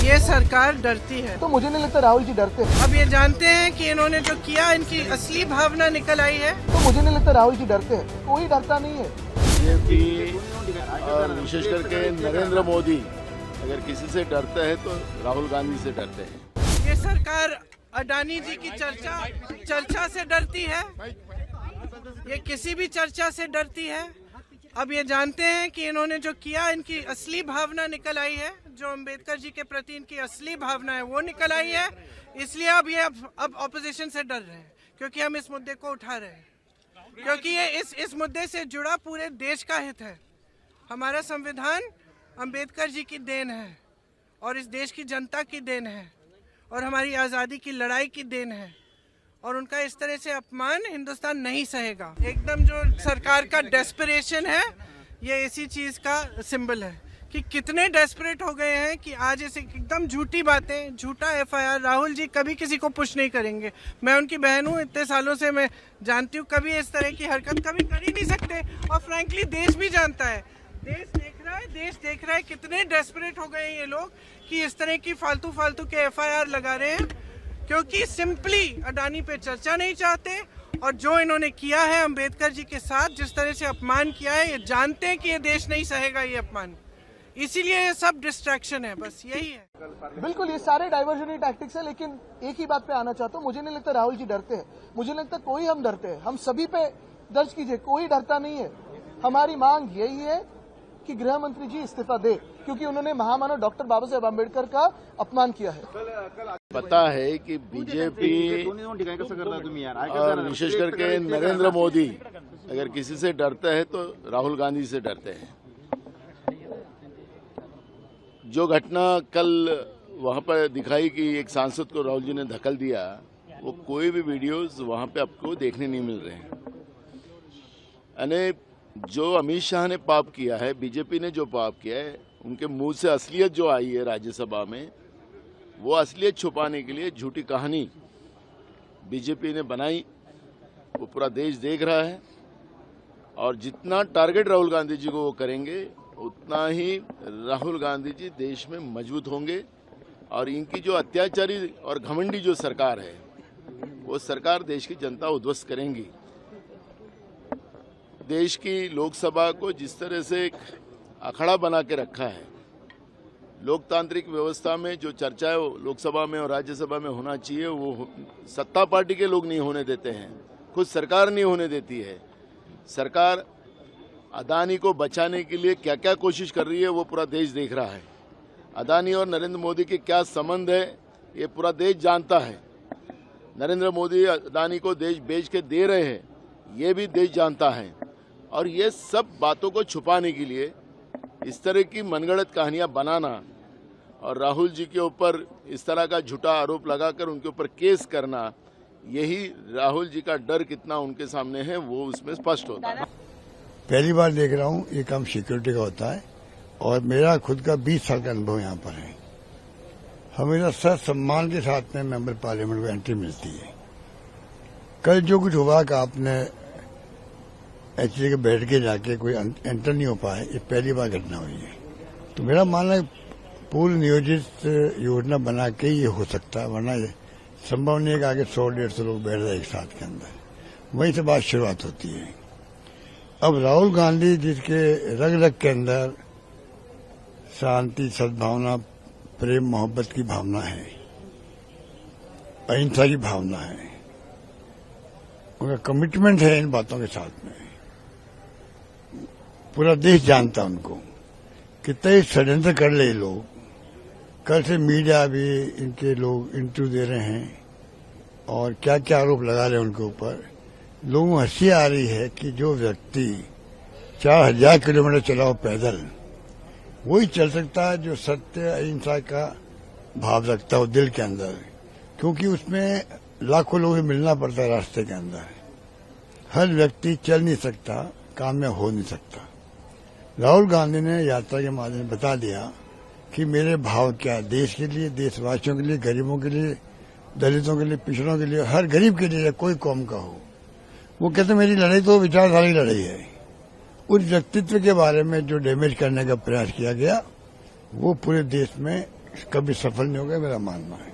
ये सरकार डरती है। तो मुझे नहीं लगता राहुल जी डरते हैं। अब ये जानते हैं कि इन्होंने जो किया इनकी असली भावना निकल आई है। तो मुझे नहीं लगता राहुल जी डरते हैं। कोई डरता नहीं है। बीजेपी और विशेष करके नरेंद्र मोदी अगर किसी से डरते हैं तो राहुल गांधी से डरते हैं। ये सरकार अडानी जी की चर्चा से डरती है। ये किसी भी चर्चा से डरती है। अब ये जानते हैं कि इन्होंने जो किया इनकी असली भावना निकल आई है। जो अंबेडकर जी के प्रति इनकी असली भावना है वो निकल आई है। इसलिए अब ये अब ऑपोजिशन से डर रहे हैं, क्योंकि हम इस मुद्दे को उठा रहे हैं, क्योंकि ये इस मुद्दे से जुड़ा पूरे देश का हित है। हमारा संविधान अंबेडकर जी की देन है और इस देश की जनता की देन है और हमारी आज़ादी की लड़ाई की देन है, और उनका इस तरह से अपमान हिंदुस्तान नहीं सहेगा। एकदम जो सरकार का डेस्परेशन है, ये इसी चीज़ का सिंबल है कि कितने डेस्परेट हो गए हैं कि आज ऐसे एकदम झूठी बातें, झूठा एफआईआर। राहुल जी कभी किसी को पुश नहीं करेंगे। मैं उनकी बहन हूँ, इतने सालों से मैं जानती हूँ, कभी इस तरह की हरकत कभी कर ही नहीं सकते। और फ्रैंकली देश भी जानता है, देश देख रहा है कितने डेस्परेट हो गए हैं ये लोग कि इस तरह की फालतू के एफआईआर लगा रहे हैं, क्योंकि सिंपली अडानी पे चर्चा नहीं चाहते। और जो इन्होंने किया है अंबेडकर जी के साथ, जिस तरह से अपमान किया है, ये जानते हैं कि ये देश नहीं सहेगा ये अपमान। इसीलिए ये सब डिस्ट्रैक्शन है, बस यही है। बिल्कुल, ये सारे डाइवर्जनरी टैक्टिक्स है। लेकिन एक ही बात पे आना चाहता हूँ, मुझे नहीं लगता राहुल जी डरते हैं। मुझे नहीं लगता कोई हम डरते हैं। हम सभी पे दर्ज कीजिए, कोई डरता नहीं है। हमारी मांग यही है कि गृह मंत्री जी इस्तीफा दे, क्योंकि उन्होंने महामानव डॉक्टर बाबा साहेब आम्बेडकर का अपमान किया है। पता है कि बीजेपी और विशेष करके नरेंद्र मोदी अगर किसी से डरते हैं तो राहुल गांधी से डरते हैं। जो घटना कल वहां पर दिखाई कि एक सांसद को राहुल जी ने धक्का दिया, वो कोई भी वीडियोस वहां पे आपको देखने नहीं मिल रहे हैं। यानी जो अमित शाह ने पाप किया है, बीजेपी ने जो पाप किया है, उनके मुंह से असलियत जो आई है राज्यसभा में, वो असलियत छुपाने के लिए झूठी कहानी बीजेपी ने बनाई। वो पूरा देश देख रहा है और जितना टारगेट राहुल गांधी जी को वो करेंगे, उतना ही राहुल गांधी जी देश में मजबूत होंगे। और इनकी जो अत्याचारी और घमंडी जो सरकार है, वो सरकार देश की जनता उद्ध्वस्त करेंगी। देश की लोकसभा को जिस तरह से एक अखाड़ा बना के रखा है, लोकतांत्रिक व्यवस्था में जो चर्चा है वो लोकसभा में और राज्यसभा में होना चाहिए, वो सत्ता पार्टी के लोग नहीं होने देते हैं, खुद सरकार नहीं होने देती है। सरकार अदानी को बचाने के लिए क्या क्या कोशिश कर रही है वो पूरा देश देख रहा है। अदानी और नरेंद्र मोदी के क्या संबंध है ये पूरा देश जानता है। नरेंद्र मोदी अदानी को देश बेच के दे रहे हैं, ये भी देश जानता है। और ये सब बातों को छुपाने के लिए इस तरह की मनगढ़ंत कहानियां बनाना और राहुल जी के ऊपर इस तरह का झूठा आरोप लगाकर उनके ऊपर केस करना, यही राहुल जी का डर कितना उनके सामने है वो उसमें स्पष्ट होता है। पहली बार देख रहा हूँ ये काम सिक्योरिटी का होता है और मेरा खुद का 20 साल का अनुभव यहाँ पर है। हमेशा सर सम्मान के साथ में मेंबर पार्लियामेंट को एंट्री मिलती है। कल जो कुछ हुआ कि आपने एचडी के बैठ के जाके कोई एंटर नहीं हो पाए, ये पहली बार घटना हुई है। तो मेरा मानना है पूर्व नियोजित योजना बना के ये हो सकता है, वरना संभव नहीं है कि आगे 100-150 लोग बैठ जाए एक साथ के अंदर। वहीं से बात शुरुआत होती है। अब राहुल गांधी जिसके रग रग के अंदर शांति, सद्भावना, प्रेम, मोहब्बत की भावना है, अहिंसा की भावना है, उनका कमिटमेंट है इन बातों के साथ में। पूरा देश जानता उनको। कितने षड्यंत्र कर ले लोग। कल से मीडिया भी इनके लोग इंटरव्यू दे रहे हैं और क्या क्या आरोप लगा रहे हैं उनके ऊपर। लोगों को हंसी आ रही है कि जो व्यक्ति 4000 किलोमीटर चलाओ पैदल, वही चल सकता है जो सत्य, अहिंसा का भाव रखता हो दिल के अंदर, क्योंकि उसमें लाखों लोगों से मिलना पड़ता है रास्ते के अंदर। हर व्यक्ति चल नहीं सकता, कामयाब हो नहीं सकता। राहुल गांधी ने यात्रा के माध्यम से बता दिया कि मेरे भाव क्या है देश के लिए, देशवासियों के लिए, गरीबों के लिए, दलितों के लिए, पिछड़ों के लिए, हर गरीब के लिए, कोई कौम का हो। वो कहते मेरी लड़ाई तो विचारधारा की लड़ाई है। उस व्यक्तित्व के बारे में जो डैमेज करने का प्रयास किया गया, वो पूरे देश में कभी सफल नहीं होगा, मेरा मानना है।